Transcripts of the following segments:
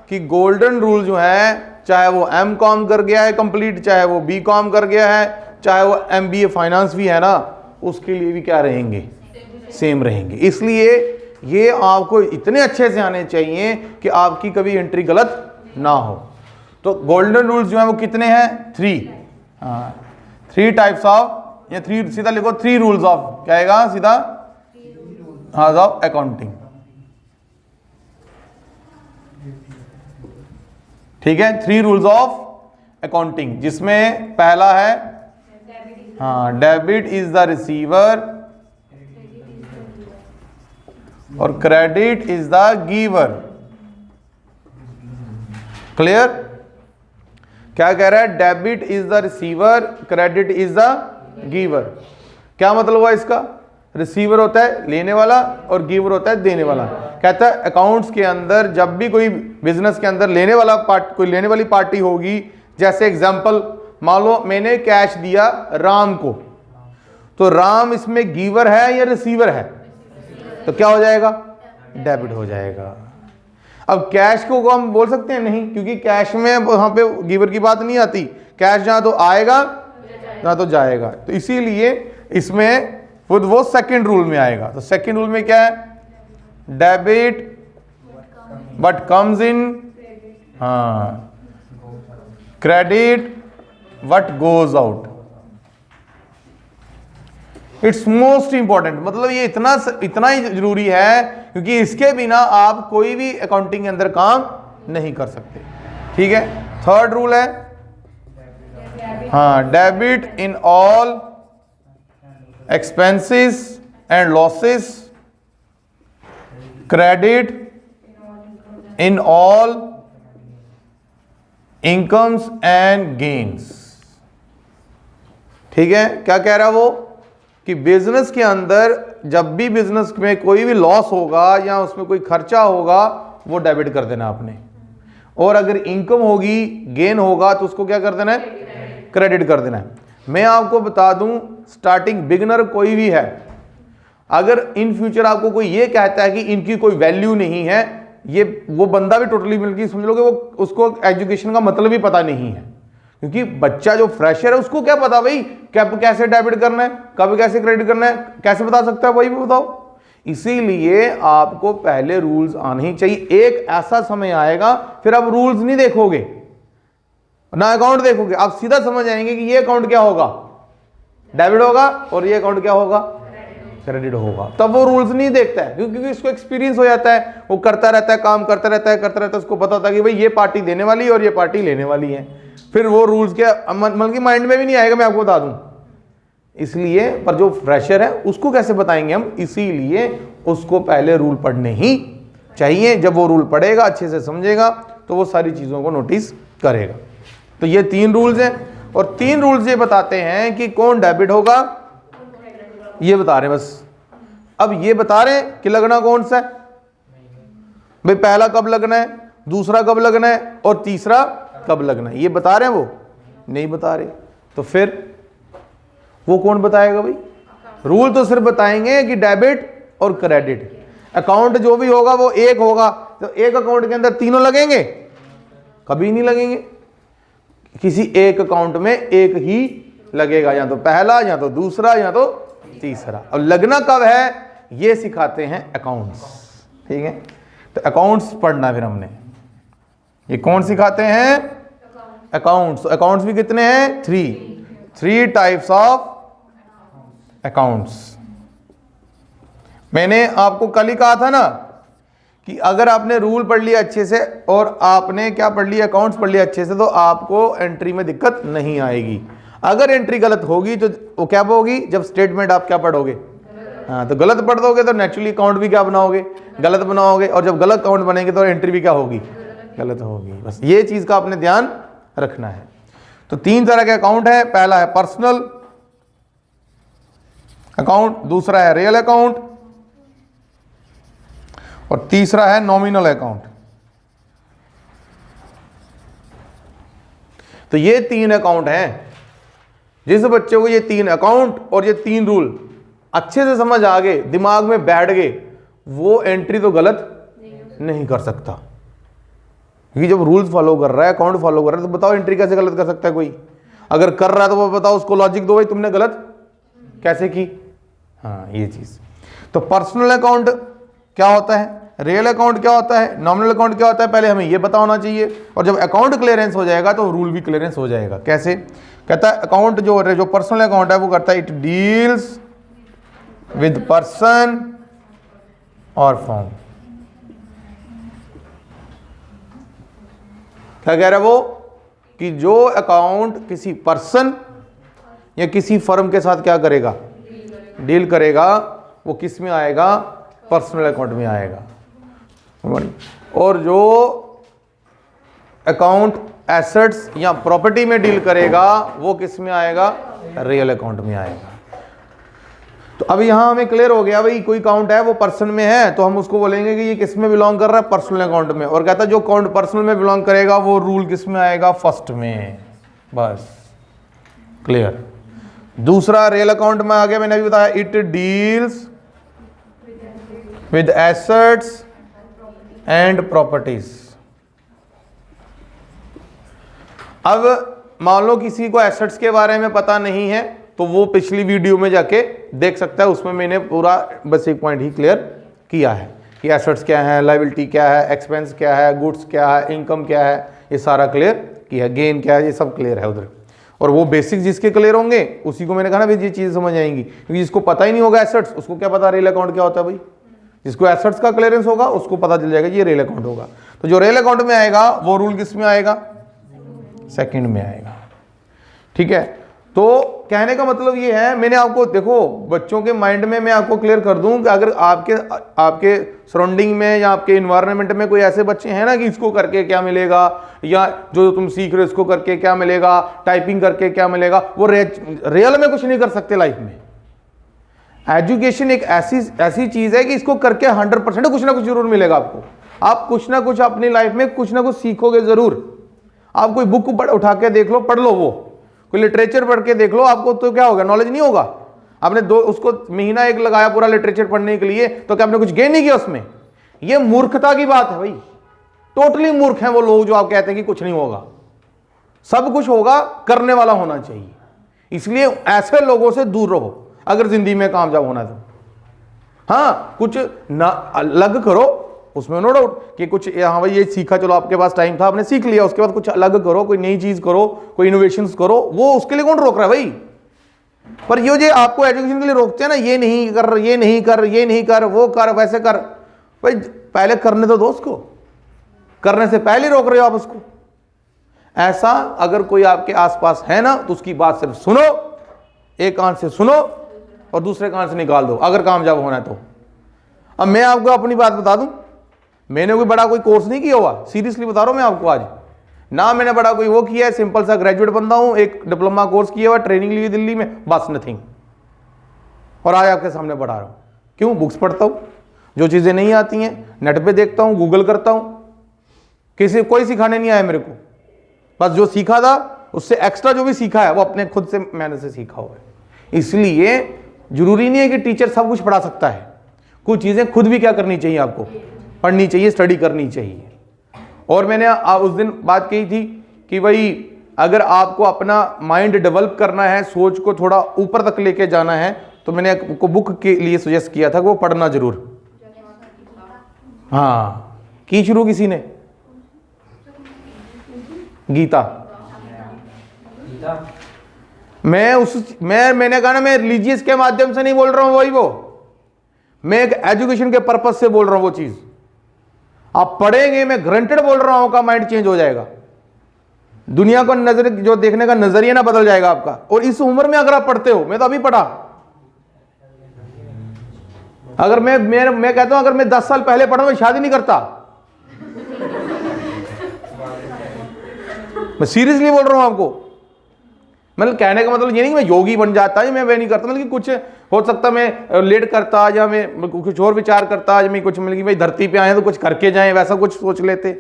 कि golden rule जो है, चाहे वो M.Com कर गया है कंप्लीट, चाहे वो B.Com कर गया है, चाहे वो MBA फाइनेंस भी है ना, उसके लिए भी क्या रहेंगे, सेम रहेंगे। इसलिए ये आपको इतने अच्छे से आने चाहिए कि आपकी कभी एंट्री गलत ना हो। तो गोल्डन रूल्स जो है वो कितने हैं, 3। हाँ, 3 टाइप्स ऑफ, या 3 सीधा लिखो, 3 रूल्स ऑफ, क्या आएगा सीधा, हाँ, ऑफ अकाउंटिंग। ठीक है, 3 रूल्स ऑफ अकाउंटिंग, जिसमें पहला है, हाँ, डेबिट इज द रिसीवर और credit is the giver. Clear? क्या कह रहा है, debit is the receiver, credit is the giver. क्या मतलब हुआ इसका, रिसीवर होता है लेने वाला और गिवर होता है देने वाला। कहता है अकाउंट्स के अंदर जब भी कोई बिजनेस के अंदर लेने वाला कोई लेने वाली पार्टी होगी, जैसे एग्जांपल मान लो मैंने कैश दिया राम को, तो राम इसमें गिवर है या रिसीवर है, तो क्या हो जाएगा, डेबिट हो जाएगा। अब कैश को हम बोल सकते हैं नहीं, क्योंकि कैश में वहां पे गिवर की बात नहीं आती, कैश जहां तो आएगा जहां तो जाएगा, तो इसीलिए इसमें वो सेकंड रूल में आएगा। तो सेकंड रूल में क्या है, डेबिट बट कम्स इन, हाँ, credit what goes out. It's most important, मतलब ये इतना ही जरूरी है, क्योंकि इसके बिना आप कोई भी अकाउंटिंग के अंदर काम नहीं कर सकते। ठीक है, थर्ड रूल है, हाँ, debit in all expenses and losses, credit in all incomes and gains. ठीक है, क्या कह रहा है वो, कि बिजनेस के अंदर जब भी बिजनेस में कोई भी लॉस होगा या उसमें कोई खर्चा होगा, वो डेबिट कर देना आपने, और अगर इनकम होगी, गेन होगा, तो उसको क्या कर देना है, क्रेडिट कर देना है। मैं आपको बता दूं, स्टार्टिंग बिगिनर कोई भी है, अगर इन फ्यूचर आपको कोई ये कहता है कि इनकी कोई वैल्यू नहीं है, ये वो बंदा भी टोटली मिलकर समझ लो कि वो उसको एजुकेशन का मतलब ही पता नहीं है। क्योंकि बच्चा जो फ्रेशर है उसको क्या पता भाई, कब कैसे डेबिट करना है, कब कैसे क्रेडिट करना है, कैसे बता सकता है वही भी बताओ। इसीलिए आपको पहले रूल्स आने ही चाहिए। एक ऐसा समय आएगा फिर आप रूल्स नहीं देखोगे ना अकाउंट देखोगे, आप सीधा समझ आएंगे कि ये अकाउंट क्या होगा, डेबिट होगा, और ये अकाउंट क्या होगा, क्रेडिट होगा। तब वो रूल्स नहीं देखता है, क्योंकि उसको एक्सपीरियंस हो जाता है, वो करता रहता है, काम करता रहता है, उसको पता होता है कि भाई ये पार्टी देने वाली है और ये पार्टी लेने वाली है। फिर वो रूल्स के मतलब की माइंड में भी नहीं आएगा, मैं आपको बता दूं। इसलिए पर जो फ्रेशर है उसको कैसे बताएंगे हम, इसीलिए उसको पहले रूल पढ़ने ही चाहिए। जब वो रूल पढ़ेगा, अच्छे से समझेगा, तो वो सारी चीजों को नोटिस करेगा। तो ये 3 रूल्स हैं, और 3 रूल्स ये बताते हैं कि कौन डेबिट होगा, ये बता रहे हैं बस। अब ये बता रहे हैं कि लगना कौन सा है भाई, पहला कब लगना है, दूसरा कब लगना है, और तीसरा कब लगना है, ये बता रहे हैं, वो नहीं बता रहे। तो फिर वो कौन बताएगा भाई, रूल तो सिर्फ बताएंगे कि डेबिट और क्रेडिट। अकाउंट जो भी होगा वो एक होगा, तो एक अकाउंट के अंदर तीनों लगेंगे, कभी नहीं लगेंगे। किसी एक अकाउंट में एक ही लगेगा, या तो पहला, या तो दूसरा, या तो तीसरा। और लगना कब है ये सिखाते हैं अकाउंट्स। ठीक है, तो अकाउंट्स पढ़ना फिर हमने, ये कौन सिखाते हैं, अकाउंट्स। अकाउंट्स भी कितने हैं, 3 टाइप्स ऑफ अकाउंट्स। मैंने आपको कल ही कहा था ना कि अगर आपने रूल पढ़ लिया अच्छे से और आपने क्या पढ़ लिया, अकाउंट्स पढ़ लिया अच्छे से, तो आपको एंट्री में दिक्कत नहीं आएगी। अगर एंट्री गलत होगी तो वो क्या होगी, जब स्टेटमेंट आप क्या पढ़ोगे, हाँ, तो गलत पढ़ दोगे तो नेचुरली अकाउंट भी क्या बनाओगे, गलत बनाओगे, और जब गलत अकाउंट बनेंगे तो एंट्री भी क्या होगी, गलत होगी। बस ये चीज का आपने ध्यान रखना है। तो 3 तरह के अकाउंट है, पहला है पर्सनल अकाउंट, दूसरा है रियल अकाउंट, और तीसरा है नॉमिनल अकाउंट। तो ये 3 अकाउंट हैं। जिस बच्चे को ये 3 अकाउंट और ये 3 रूल अच्छे से समझ आ गए, दिमाग में बैठ गए, वो एंट्री तो गलत नहीं कर सकता। क्योंकि जब रूल्स फॉलो कर रहा है, अकाउंट फॉलो कर रहा है, तो बताओ एंट्री कैसे गलत कर सकता है कोई? अगर कर रहा है तो वो बताओ, उसको लॉजिक दो भाई तुमने गलत कैसे की। हाँ ये चीज। तो पर्सनल अकाउंट क्या होता है, रियल अकाउंट क्या होता है, नॉमिनल अकाउंट क्या होता है, पहले हमें ये पता होना चाहिए। और जब अकाउंट क्लियरेंस हो जाएगा तो रूल भी क्लियरेंस हो जाएगा। कैसे? कहता है अकाउंट जो पर्सनल अकाउंट है वो करता है इट डील्स विद पर्सन और फॉर्म। क्या कह रहा है वो? कि जो अकाउंट किसी पर्सन या किसी फर्म के साथ क्या करेगा, डील करेगा, वो किस में आएगा? पर्सनल अकाउंट में आएगा। और जो अकाउंट एसेट्स या प्रॉपर्टी में डील करेगा वो किस में आएगा? रियल अकाउंट में आएगा। तो अब यहां हमें क्लियर हो गया भाई, कोई अकाउंट है वो पर्सन में है तो हम उसको बोलेंगे कि ये किस में बिलोंग कर रहा है? पर्सनल अकाउंट में। और कहता है जो अकाउंट पर्सनल में बिलोंग करेगा वो रूल किस में आएगा? फर्स्ट में। बस क्लियर। दूसरा रियल अकाउंट में आ गया, मैंने अभी बताया it deals with assets and properties. अब मान लो किसी को एसेट्स के बारे में पता नहीं है तो वो पिछली वीडियो में जाके देख सकता है, उसमें मैंने पूरा बेसिक पॉइंट ही क्लियर किया है कि एसेट्स क्या है, लायबिलिटी क्या है, एक्सपेंस क्या है, गुड्स क्या है, इनकम क्या है, ये सारा क्लियर किया, गेन क्या है, ये सब क्लियर है उधर। और वो बेसिक जिसके क्लियर होंगे उसी को मैंने कहा ना भाई ये चीज़ समझ आएंगी, क्योंकि जिसको पता ही नहीं होगा एसेट्स उसको क्या पता रियल अकाउंट क्या होता है भाई। जिसको एसेट्स का क्लियरेंस होगा उसको पता चल जाएगा ये रियल अकाउंट होगा। तो जो रियल अकाउंट में आएगा वो रूल किस में आएगा? सेकंड में आएगा। ठीक है। तो कहने का मतलब ये है, मैंने आपको देखो बच्चों के माइंड में मैं आपको क्लियर कर दूं कि अगर आपके सराउंडिंग में या आपके इन्वायरमेंट में कोई ऐसे बच्चे हैं ना कि इसको करके क्या मिलेगा, या जो तुम सीख रहे हो इसको करके क्या मिलेगा, टाइपिंग करके क्या मिलेगा, वो रियल में कुछ नहीं कर सकते लाइफ में। एजुकेशन एक ऐसी चीज है कि इसको करके 100% कुछ ना कुछ जरूर मिलेगा आपको। आप कुछ ना कुछ अपनी लाइफ में कुछ ना कुछ सीखोगे जरूर। आप कोई बुक उठा के देख लो, पढ़ लो, वो कोई लिटरेचर पढ़ के देख लो, आपको तो क्या होगा? नॉलेज नहीं होगा। आपने उसको महीना एक लगाया पूरा लिटरेचर पढ़ने के लिए, तो क्या आपने कुछ गेन नहीं किया उसमें? ये मूर्खता की बात है भाई। टोटली मूर्ख हैं वो लोग जो आप कहते हैं कि कुछ नहीं होगा। सब कुछ होगा, करने वाला होना चाहिए। इसलिए ऐसे लोगों से दूर रहो अगर जिंदगी में कामयाब होना तो। हाँ कुछ ना अलग करो, उसमें नो डाउट कि कुछ हाँ भाई ये सीखा, चलो आपके पास टाइम था आपने सीख लिया, उसके बाद कुछ अलग करो, कोई नई चीज करो, कोई इनोवेशंस करो, वो उसके लिए कौन रोक रहा है भाई। पर ये जो आपको एजुकेशन के लिए रोकते हैं ना, ये नहीं कर, ये नहीं कर, ये नहीं कर, वो कर, वैसे कर, भाई पहले करने तो दो उसको। करने से पहले रोक रहे हो आप उसको। ऐसा अगर कोई आपके आसपास है ना तो उसकी बात सिर्फ सुनो, एक कान से सुनो और दूसरे कान से निकाल दो अगर कामयाब होना है तो। अब मैं आपको अपनी बात बता दूं, मैंने कोई कोर्स नहीं किया हुआ, सीरियसली बता रहा हूं मैं आपको आज ना, मैंने बड़ा कोई वो किया है, सिंपल सा ग्रेजुएट बंदा हूं, एक डिप्लोमा कोर्स किया हुआ, ट्रेनिंग ली दिल्ली में, बस नथिंग। और आज आपके सामने पढ़ा रहा हूं। क्यों? बुक्स पढ़ता हूं, जो चीजें नहीं आती हैं नेट पे देखता हूं, गूगल करता हूं, कोई सिखाने नहीं आया मेरे को, बस जो सीखा था उससे एक्स्ट्रा जो भी सीखा है वो अपने खुद से मैंने से सीखा हुआ है। इसलिए जरूरी नहीं है कि टीचर सब कुछ पढ़ा सकता है, कुछ चीजें खुद भी क्या करनी चाहिए, आपको पढ़नी चाहिए, स्टडी करनी चाहिए। और मैंने उस दिन बात कही थी कि भाई अगर आपको अपना माइंड डेवलप करना है, सोच को थोड़ा ऊपर तक लेके जाना है, तो मैंने आपको बुक के लिए सजेस्ट किया था कि वो पढ़ना जरूर। हाँ की शुरू किसी ने गीता। मैंने कहा ना, मैं रिलीजियस के माध्यम से नहीं बोल रहा हूं, वही वो मैं एक एजुकेशन के पर्पस से बोल रहा हूं। वो चीज आप पढ़ेंगे, मैं ग्रंटेड बोल रहा हूं, का माइंड चेंज हो जाएगा, दुनिया को नजर जो देखने का नजरिया ना बदल जाएगा आपका। और इस उम्र में अगर आप पढ़ते हो, मैं तो अभी पढ़ा, अगर मैं कहता हूं अगर मैं 10 साल पहले पढ़ा, मैं शादी नहीं करता। मैं सीरियसली बोल रहा हूं आपको। मतलब कहने का मतलब ये नहीं कि मैं योगी बन जाता है, मैं वह नहीं करता, मतलब कि कुछ हो सकता मैं लेट करता या मैं कुछ और विचार करता, मैं कुछ मतलब कि भाई धरती पे आए तो कुछ करके जाएं, वैसा कुछ सोच लेते।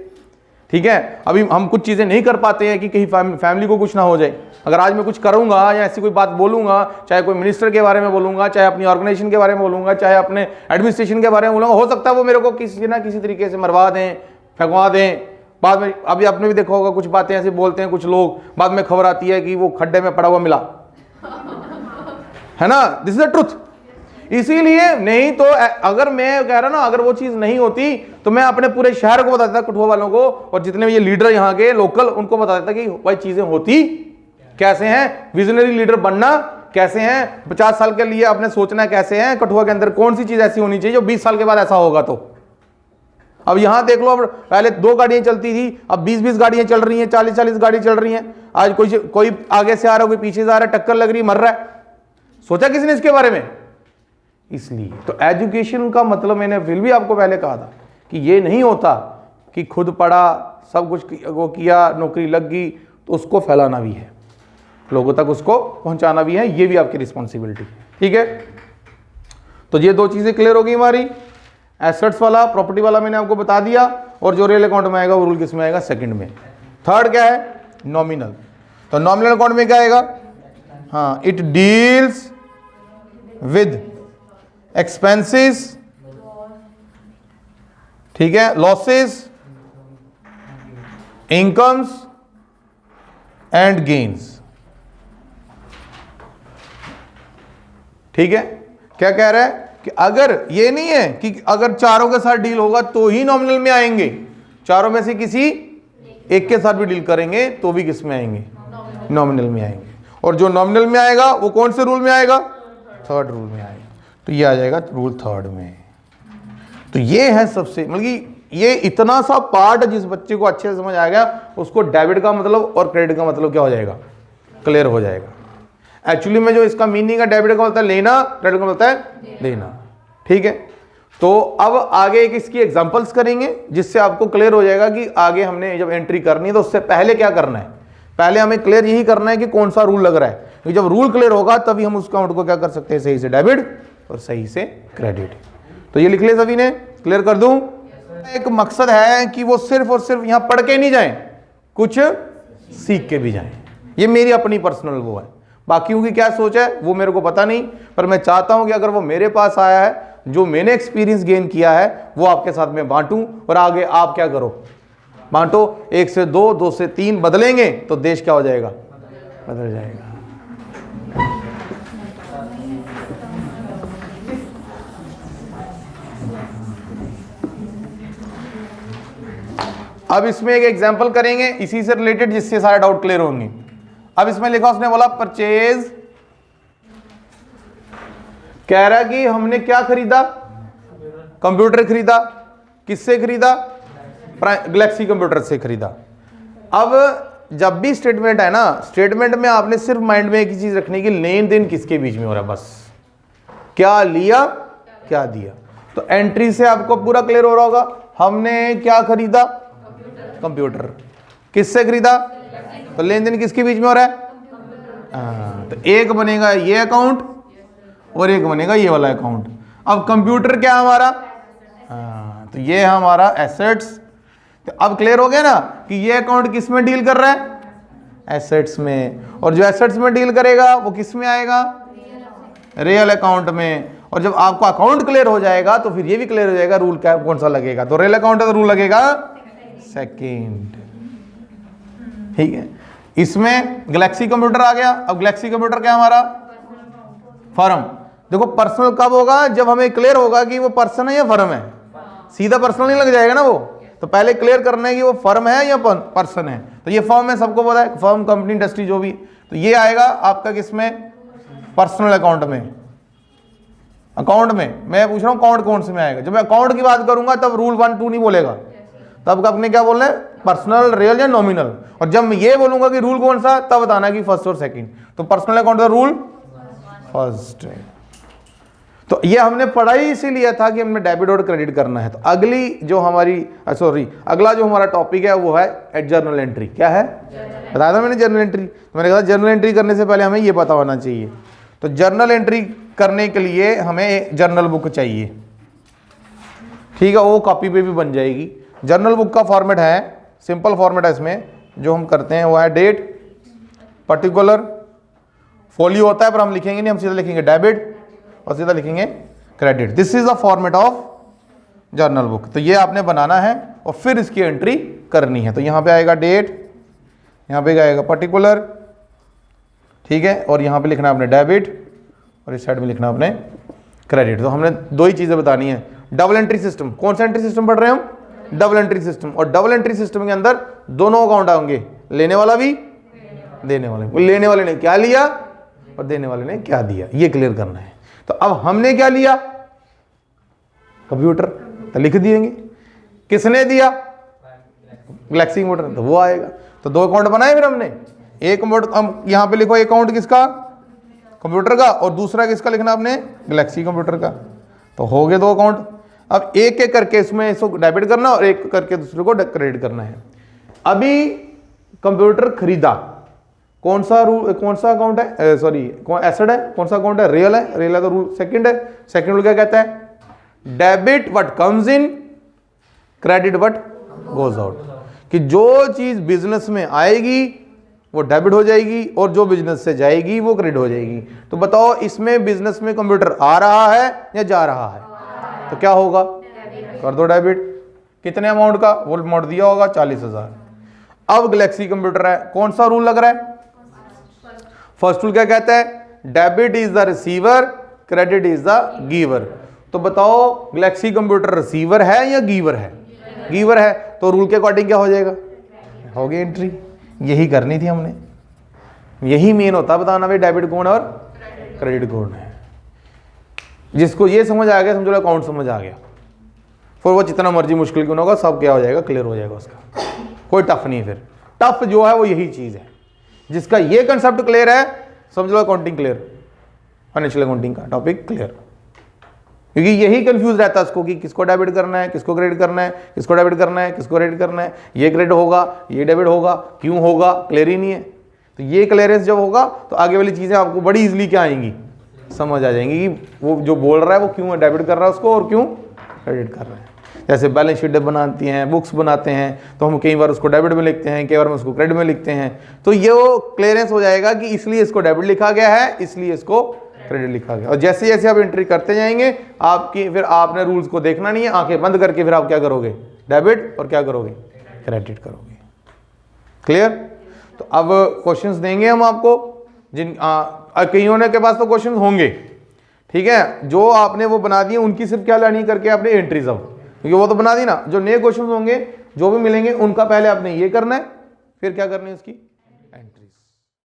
ठीक है, अभी हम कुछ चीज़ें नहीं कर पाते हैं कि कहीं फैमिली को कुछ ना हो जाए। अगर आज मैं कुछ करूंगा या ऐसी कोई बात बोलूंगा, चाहे कोई मिनिस्टर के बारे में बोलूंगा, चाहे अपनी ऑर्गेनाइजेशन के बारे में बोलूंगा, चाहे अपने एडमिनिस्ट्रेशन के बारे में बोलूंगा, हो सकता है वो मेरे को किसी ना किसी तरीके से मरवा दें, फेंकवा दें, बाद में अभी आपने भी देखा होगा कुछ बातें ऐसे बोलते हैं कुछ लोग, बाद में खबर आती है कि वो खड्डे में पड़ा हुआ मिला, है ना, दिस इज द ट्रुथ। इसीलिए नहीं तो अगर मैं कह रहा ना, अगर वो चीज नहीं होती तो मैं अपने पूरे शहर को बता देता, कठुआ वालों को और जितने भी ये लीडर यहाँ के लोकल, उनको बता देता कि भाई चीजें होती कैसे हैं, विजनरी लीडर बनना कैसे हैं, 50 साल के लिए आपने सोचना कैसे है, कठुआ के अंदर कौन सी चीज ऐसी होनी चाहिए जो 20 साल के बाद ऐसा होगा। तो अब यहां देख लो, अब पहले 2 गाड़ियां चलती थी, अब 20-20 गाड़ियां चल रही हैं, 40-40 गाड़ी चल रही हैं। आज कोई आगे से आ रहा है, कोई पीछे से आ रहा है, टक्कर लग रही, मर रहा है। सोचा किसी ने इसके बारे में? इसलिए तो एजुकेशन का मतलब मैंने फिर भी आपको पहले कहा था कि ये नहीं होता कि खुद पढ़ा, सब कुछ वो किया, नौकरी लग गई, तो उसको फैलाना भी है, लोगों तक उसको पहुंचाना भी है, ये भी आपकी रिस्पॉन्सिबिलिटी। ठीक है, तो ये 2 चीजें क्लियर होगी हमारी। एसेट्स वाला, प्रॉपर्टी वाला मैंने आपको बता दिया, और जो रियल अकाउंट में आएगा वो रूल किस में आएगा? सेकंड में। थर्ड क्या है? नॉमिनल। तो नॉमिनल अकाउंट में क्या आएगा? हाँ, इट डील्स विद एक्सपेंसेस, ठीक है, लॉसेस, इनकम्स एंड गेन्स। ठीक है, क्या कह रहा है कि अगर ये नहीं है कि अगर चारों के साथ डील होगा तो ही नॉमिनल में आएंगे, चारों में से किसी एक के साथ भी डील करेंगे तो भी किस में आएंगे? नॉमिनल में आएंगे। और जो नॉमिनल में आएगा वो कौन से रूल में आएगा? थर्ड रूल में आएगा। तो ये आ जाएगा रूल थर्ड में। तो ये है सबसे, मतलब ये इतना सा पार्ट जिस बच्चे को अच्छे से समझ आ गया, उसको डेबिट का मतलब और क्रेडिट का मतलब क्या हो जाएगा? क्लियर हो जाएगा। एक्चुअली में जो इसका मीनिंग है, डेबिट का मतलब है लेना, क्रेडिट का मतलब है देना। ठीक है, तो अब आगे एक इसकी एग्जांपल्स करेंगे जिससे आपको क्लियर हो जाएगा कि आगे हमने जब एंट्री करनी है तो उससे पहले क्या करना है। पहले हमें क्लियर यही करना है कि कौन सा रूल लग रहा है, क्योंकि जब रूल क्लियर होगा तभी हम उस अकाउंट को क्या कर सकते हैं? सही से डेबिट और सही से क्रेडिट। तो ये लिख लिया सभी ने? क्लियर कर दूं? एक मकसद है कि वो सिर्फ और सिर्फ यहां पढ़ के नहीं जाएं, कुछ सीख के भी जाएं। ये मेरी अपनी पर्सनल वो है, बाकियों की क्या सोच है वो मेरे को पता नहीं, पर मैं चाहता हूं कि अगर वो मेरे पास आया है, जो मैंने एक्सपीरियंस गेन किया है, वो आपके साथ में बांटूं, और आगे आप क्या करो? बांटो। 1 से 2, 2 से 3 बदलेंगे तो देश क्या हो जाएगा? बदल जाएगा। अब इसमें एक एग्जांपल करेंगे इसी से रिलेटेड, जिससे सारे डाउट क्लियर होंगे। अब इसमें लिखा, उसने बोला परचेज, कह रहा है कि हमने क्या खरीदा? कंप्यूटर खरीदा। किससे खरीदा? गैलेक्सी कंप्यूटर से खरीदा। अब जब भी स्टेटमेंट है ना, स्टेटमेंट में आपने सिर्फ माइंड में एक ही चीज रखनी कि लेन देन किसके बीच में हो रहा है, बस क्या लिया क्या दिया। तो एंट्री से आपको पूरा क्लियर हो रहा होगा। हमने क्या खरीदा? कंप्यूटर। किससे खरीदा? तो लेन देन किसके बीच में हो रहा है? तो एक बनेगा ये अकाउंट और एक बनेगा ये वाला अकाउंट। अब कंप्यूटर क्या हमारा? तो ये है हमारा एसेट्स। तो अब क्लियर हो गया ना कि ये अकाउंट किस में डील कर रहा है? एसेट्स में। और जो एसेट्स में डील करेगा वो किस में आएगा? रियल अकाउंट में। और जब आपका अकाउंट क्लियर हो जाएगा तो फिर ये भी क्लियर हो जाएगा रूल क्या कौन सा लगेगा। तो रियल अकाउंट है तो रूल लगेगा सेकेंड। ठीक है, इसमें गैलेक्सी कंप्यूटर आ गया। अब गैलेक्सी कंप्यूटर क्या हमारा? फर्म। देखो पर्सनल कब होगा? जब हमें क्लियर होगा कि वो पर्सन है या फर्म है। सीधा पर्सनल नहीं लग जाएगा ना वो, तो पहले क्लियर करना है कि वो फर्म है या पर्सन है। तो ये फर्म है, सबको पता है, फर्म, कंपनी, इंडस्ट्री जो भी। तो ये आएगा आपका किसमें? पर्सनल अकाउंट में। अकाउंट में मैं पूछ रहा हूँ अकाउंट कौन से में आएगा? जब मैं अकाउंट की बात करूंगा तब रूल 1 2 नहीं बोलेगा, तब आपने क्या बोलना है? पर्सनल, रियल या नॉमिनल। और जब मैं ये बोलूंगा कि रूल कौन सा, तब बताना कि फर्स्ट और सेकंड। तो पर्सनल अकाउंट का रूल फर्स्ट है। तो ये हमने पढ़ा ही इसीलिए था कि हमने डेबिट और क्रेडिट करना है। तो अगली जो हमारी अगला जो हमारा टॉपिक है वो है जर्नल एंट्री। क्या है? बताया था मैंने जर्नल एंट्री। तो मैंने कहा जर्नल एंट्री करने से पहले हमें ये पता होना चाहिए। तो जर्नल एंट्री करने के लिए हमें जर्नल बुक चाहिए। ठीक है, वो कॉपी पे भी बन जाएगी। जर्नल बुक का फॉर्मेट है, सिंपल फॉर्मेट है। इसमें जो हम करते हैं वो है डेट, पर्टिकुलर, फोलियो होता है पर हम लिखेंगे नहीं, हम सीधा लिखेंगे डेबिट और सीधा लिखेंगे credit. This is the format of journal book. तो ये आपने बनाना है और फिर इसकी एंट्री करनी है। तो यहाँ पे आएगा डेट, यहाँ पे आएगा पर्टिकुलर, ठीक है, और यहाँ पे लिखना आपने डेबिट और इस साइड में लिखना आपने क्रेडिट। तो हमने दो ही चीज़ें बतानी है। डबल एंट्री सिस्टम, कौन सा एंट्री सिस्टम पढ़ रहे हैं हम? Double entry system. और डबल एंट्री सिस्टम के अंदर दोनों अकाउंट आएंगे, लेने वाला भी देने वाले भी। लेने वाले ने क्या लिया और देने वाले ने क्या दिया, ये क्लियर करना है। तो अब हमने क्या लिया? कंप्यूटर, तो लिख दिएंगे। किसने दिया? गैलेक्सी कंप्यूटर, तो वो आएगा। तो दो अकाउंट बनाए फिर हमने। एक अकाउंट हम यहाँ पे लिखो, अकाउंट किसका? कंप्यूटर का, और दूसरा किसका लिखना आपने? गैलेक्सी कंप्यूटर का। तो हो गए दो अकाउंट। अब एक एक करके इसमें इसको डेबिट करना और एक करके दूसरे को क्रेडिट करना है। अभी कंप्यूटर खरीदा, कौन सा रूल, कौन सा अकाउंट है, सॉरी कौन एसेट है, कौन सा अकाउंट है? रियल है, रियल है तो रूल सेकंड है। सेकंड रूल क्या कहता है? Debit what comes in, credit what goes out. कि जो चीज बिजनेस में आएगी वो डेबिट हो जाएगी और जो बिजनेस से जाएगी वो क्रेडिट हो जाएगी। तो बताओ इसमें बिजनेस में कंप्यूटर आ रहा है या जा रहा है? तो क्या होगा? कर दो डेबिट। कितने अमाउंट का? वो अमाउंट दिया होगा 40,000। अब गैलेक्सी कंप्यूटर है, कौन सा रूल लग रहा है? फर्स्ट रूल क्या कहता है? Debit is the receiver, credit is the giver. तो बताओ गैलेक्सी कंप्यूटर रिसीवर है या गिवर है? गिवर है। तो रूल के अकॉर्डिंग क्या हो जाएगा? हो गई एंट्री। यही करनी थी हमने, यही मेन होता बताना भाई डेबिट कौन और क्रेडिट कौन है। जिसको ये समझ आ गया, समझो अकाउंट समझ आ गया, फिर वो जितना मर्जी मुश्किल क्यों ना होगा, सब क्या हो जाएगा? क्लियर हो जाएगा उसका। कोई टफ नहीं। फिर टफ जो है वो यही चीज है। जिसका ये कंसेप्ट क्लियर है, समझ लो अकाउंटिंग क्लियर, फाइनेंशियल अकाउंटिंग का टॉपिक क्लियर। क्योंकि यही कंफ्यूज रहता है उसको कि किसको डेबिट करना है, किसको क्रेडिट करना है, किसको डेबिट करना है, किसको क्रेडिट करना है, ये क्रेडिट होगा, ये डेबिट होगा, क्यों होगा, क्लियर ही नहीं है। तो ये क्लियरेंस जब होगा तो आगे वाली चीजें आपको बड़ी इजीली क्या आएंगी? समझ आ जाएंगी कि वो जो बोल रहा है वो क्यों डेबिट कर रहा है उसको और क्यों क्रेडिट कर रहा है। जैसे बैलेंस शीट बनाती हैं, बुक्स बनाते हैं, तो हम कई बार उसको डेबिट में लिखते हैं, कई बार हम उसको क्रेडिट में लिखते हैं। तो ये वो क्लियरेंस हो जाएगा कि इसलिए इसको डेबिट लिखा गया है, इसलिए इसको क्रेडिट लिखा गया। और जैसे जैसे आप एंट्री करते जाएंगे आपकी, फिर आपने रूल्स को देखना नहीं है, आंखें बंद करके फिर आप क्या करोगे? डेबिट और क्या करोगे? क्रेडिट करोगे। क्लियर? तो अब क्वेश्चंस देंगे हम आपको, जिन कईयों के पास तो क्वेश्चंस होंगे, ठीक है, जो आपने वो बना दिए उनकी सिर्फ क्या लानी करके आपने एंट्रीज, अब क्योंकि वो तो बना दी ना। जो नए क्वेश्चंस होंगे जो भी मिलेंगे उनका पहले आपने ये करना है, फिर क्या करनी है उसकी